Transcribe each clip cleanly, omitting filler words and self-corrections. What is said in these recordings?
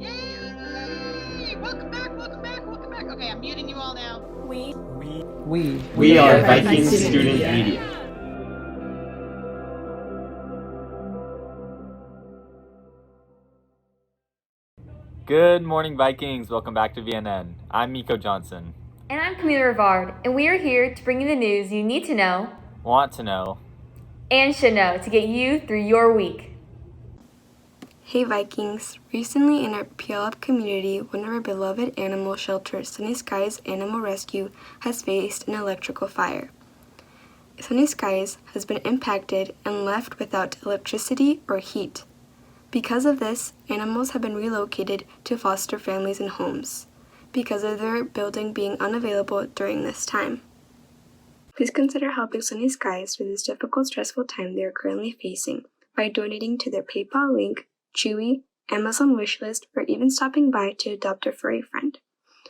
Yay! Welcome back, welcome back, welcome back. Okay, I'm muting you all now. We are Viking Student Media. Good morning, Vikings. Welcome back to VNN. I'm Miko Johnson. And I'm Camila Rivard, and we are here to bring you the news you need to know, Want to know, and should know to get you through your week. Hey Vikings! Recently in our PLF community, one of our beloved animal shelters, Sunny Skies Animal Rescue, has faced an electrical fire. Sunny Skies has been impacted and left without electricity or heat. Because of this, animals have been relocated to foster families and homes, because of their building being unavailable during this time. Please consider helping Sunny Skies through this difficult, stressful time they are currently facing by donating to their PayPal link, Chewy, Amazon wishlist, or even stopping by to adopt a furry friend.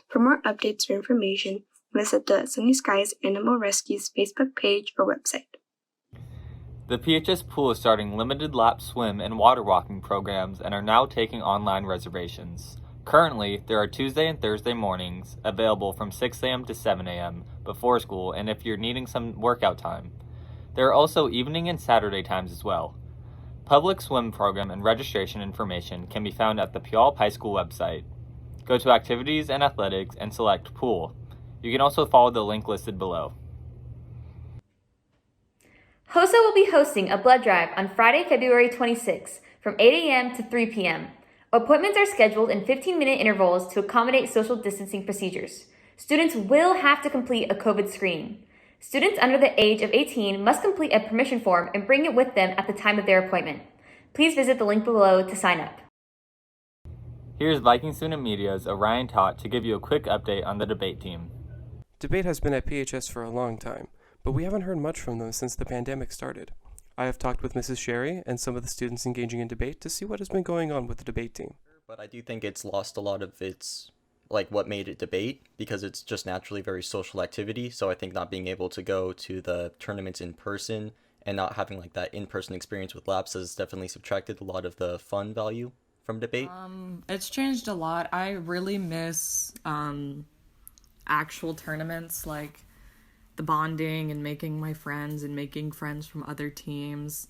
For more updates or information, visit the Sunny Skies Animal Rescue's Facebook page or website. the PHS pool is starting limited lap swim and water walking programs and are now taking online reservations. Currently, there are Tuesday and Thursday mornings available from 6 a.m. to 7 a.m. before school and if you're needing some workout time. There are also evening and Saturday times as well. Public swim program and registration information can be found at the Puyallup High School website. Go to Activities and Athletics and select Pool. You can also follow the link listed below. HOSA will be hosting a blood drive on Friday, February 26th from 8 a.m. to 3 p.m. Appointments are scheduled in 15-minute intervals to accommodate social distancing procedures. Students will have to complete a COVID screening. Students under the age of 18 must complete a permission form and bring it with them at the time of their appointment. Please visit the link below to sign up. Here's Viking Student Media's Orion Tot to give you a quick update on the debate team. Debate has been at PHS for a long time, but we haven't heard much from them since the pandemic started. I have talked with Mrs. Sherry and some of the students engaging in debate to see what has been going on with the debate team. But I do think it's lost a lot of its, what made it debate, because it's just naturally very social activity. So I think not being able to go to the tournaments in person and not having that in-person experience with laps has definitely subtracted a lot of the fun value from debate. It's changed a lot. I really miss actual tournaments, like the bonding and making my friends and making friends from other teams.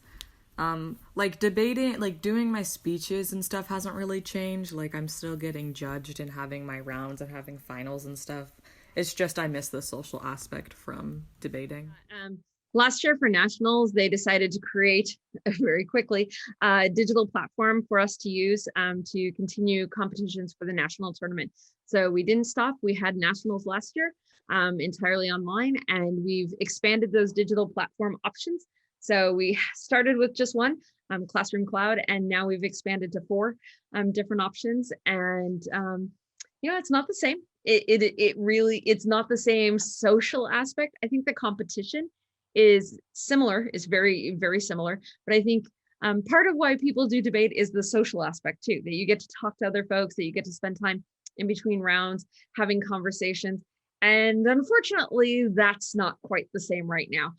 Debating, doing my speeches and stuff hasn't really changed. I'm still getting judged and having my rounds and having finals and stuff. It's just I miss the social aspect from debating. Last year for nationals, they decided to create very quickly a digital platform for us to use to continue competitions for the national tournament. So we didn't stop. We had nationals last year entirely online, and we've expanded those digital platform options. So we started with just one, Classroom Cloud, and now we've expanded to 4 different options. And it's not the same. It's not the same social aspect. I think the competition is similar, is very, very similar. But I think part of why people do debate is the social aspect too, that you get to talk to other folks, that you get to spend time in between rounds, having conversations. And unfortunately, that's not quite the same right now.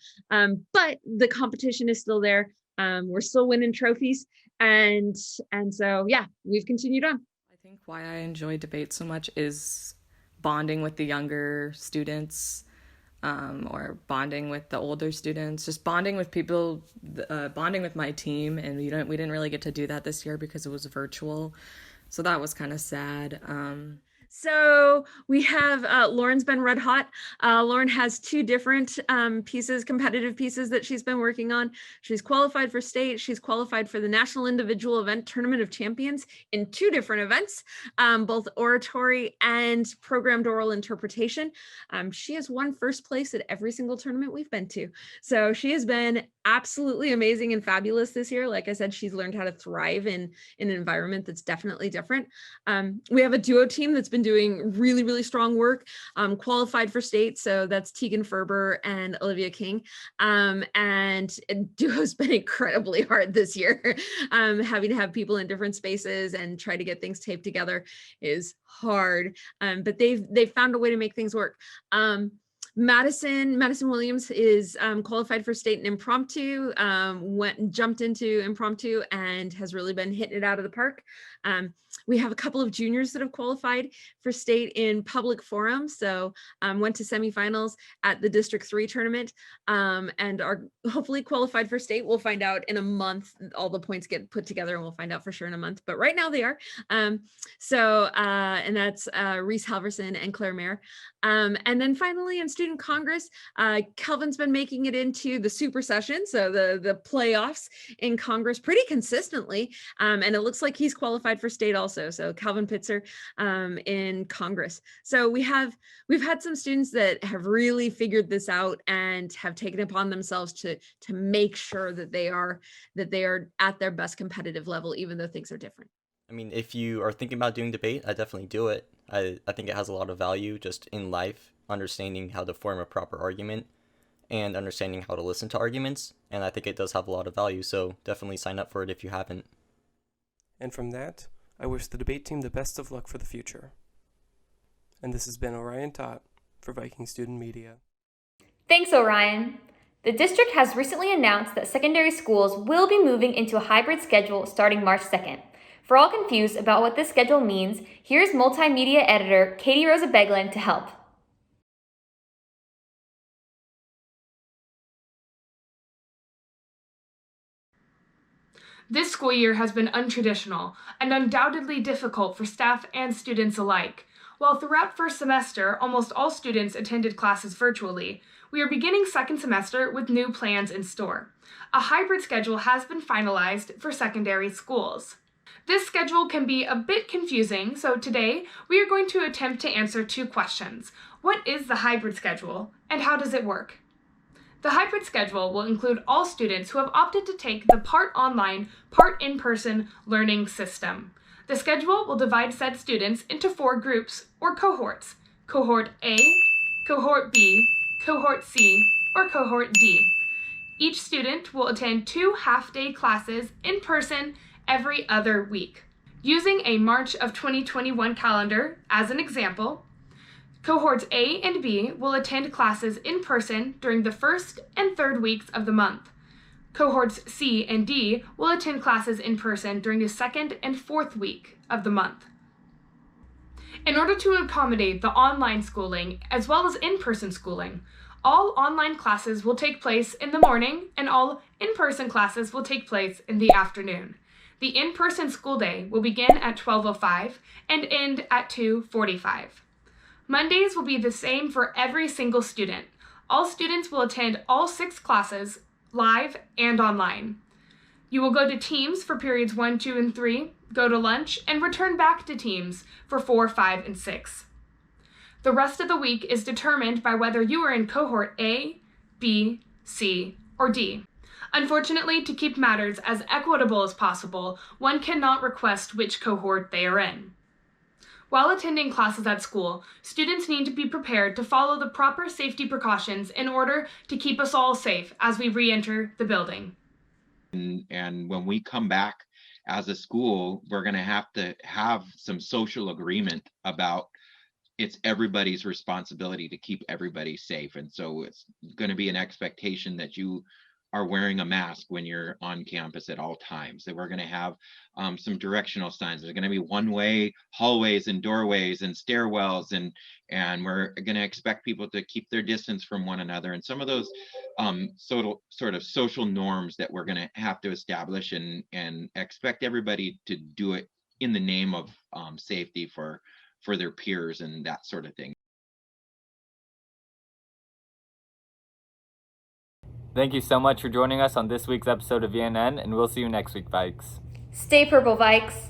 But the competition is still there. We're still winning trophies. And so, yeah, we've continued on. I think why I enjoy debate so much is bonding with the younger students, or bonding with the older students, just bonding with people, bonding with my team. And we didn't really get to do that this year because it was virtual. So that was kind of sad. So we have Lauren's been red hot. Lauren has 2 different competitive pieces that she's been working on. She's qualified for state. She's qualified for the National Individual Event Tournament of Champions in 2 different events, both oratory and programmed oral interpretation. She has won first place at every single tournament we've been to. So she has been absolutely amazing and fabulous this year. Like I said, she's learned how to thrive in an environment that's definitely different. We have a duo team that's been doing really, really strong work, qualified for state. So that's Tegan Ferber and Olivia King. And duo's been incredibly hard this year. Having to have people in different spaces and try to get things taped together is hard. But they've found a way to make things work. Madison Williams is qualified for state and impromptu, jumped into impromptu and has really been hitting it out of the park. We have a couple of juniors that have qualified for state in public forum, so went to semifinals at the District 3 tournament, and are hopefully qualified for state. We'll find out in a month. All the points get put together and we'll find out for sure in a month, but right now they are. And that's Reese Halverson and Claire Mayer. And then finally in Student Congress, Kelvin's been making it into the super session, so the playoffs in Congress pretty consistently, and it looks like he's qualified for state also. So Calvin Pitzer in Congress. So we've had some students that have really figured this out and have taken it upon themselves to make sure that they are at their best competitive level, even though things are different. I mean, if you are thinking about doing debate, I definitely do it. I think it has a lot of value just in life, understanding how to form a proper argument and understanding how to listen to arguments, and I think it does have a lot of value, so definitely sign up for it if you haven't. And from that, I wish the debate team the best of luck for the future. And this has been Orion Tott for Viking Student Media. Thanks, Orion. The district has recently announced that secondary schools will be moving into a hybrid schedule starting March 2nd. For all confused about what this schedule means, here's multimedia editor Katie Rosa Beglin to help. This school year has been untraditional and undoubtedly difficult for staff and students alike. While throughout first semester, almost all students attended classes virtually, we are beginning second semester with new plans in store. A hybrid schedule has been finalized for secondary schools. This schedule can be a bit confusing, so today we are going to attempt to answer two questions. What is the hybrid schedule, and how does it work? The hybrid schedule will include all students who have opted to take the part online, part in-person learning system. The schedule will divide said students into 4 groups or cohorts: Cohort A, Cohort B, Cohort C, or Cohort D. Each student will attend 2 half-day classes in person every other week. Using a March of 2021 calendar as an example, Cohorts A and B will attend classes in person during the first and third weeks of the month. Cohorts C and D will attend classes in person during the second and fourth week of the month. In order to accommodate the online schooling as well as in-person schooling, all online classes will take place in the morning and all in-person classes will take place in the afternoon. The in-person school day will begin at 12:05 and end at 2:45. Mondays will be the same for every single student. All students will attend all 6 classes, live and online. You will go to Teams for periods 1, 2, and 3, go to lunch, and return back to Teams for 4, 5, and 6. The rest of the week is determined by whether you are in Cohort A, B, C, or D. Unfortunately, to keep matters as equitable as possible, one cannot request which cohort they are in. While attending classes at school, students need to be prepared to follow the proper safety precautions in order to keep us all safe as we re-enter the building. And when we come back as a school, we're going to have some social agreement about it's everybody's responsibility to keep everybody safe. And so it's going to be an expectation that you are wearing a mask when you're on campus at all times, that we're going to have some directional signs. There's going to be one-way hallways and doorways and stairwells, and we're going to expect people to keep their distance from one another, and some of those sort of social norms that we're going to have to establish and expect everybody to do it in the name of safety for their peers and that sort of thing. Thank you so much for joining us on this week's episode of VNN, and we'll see you next week, Vikes. Stay purple, Vikes.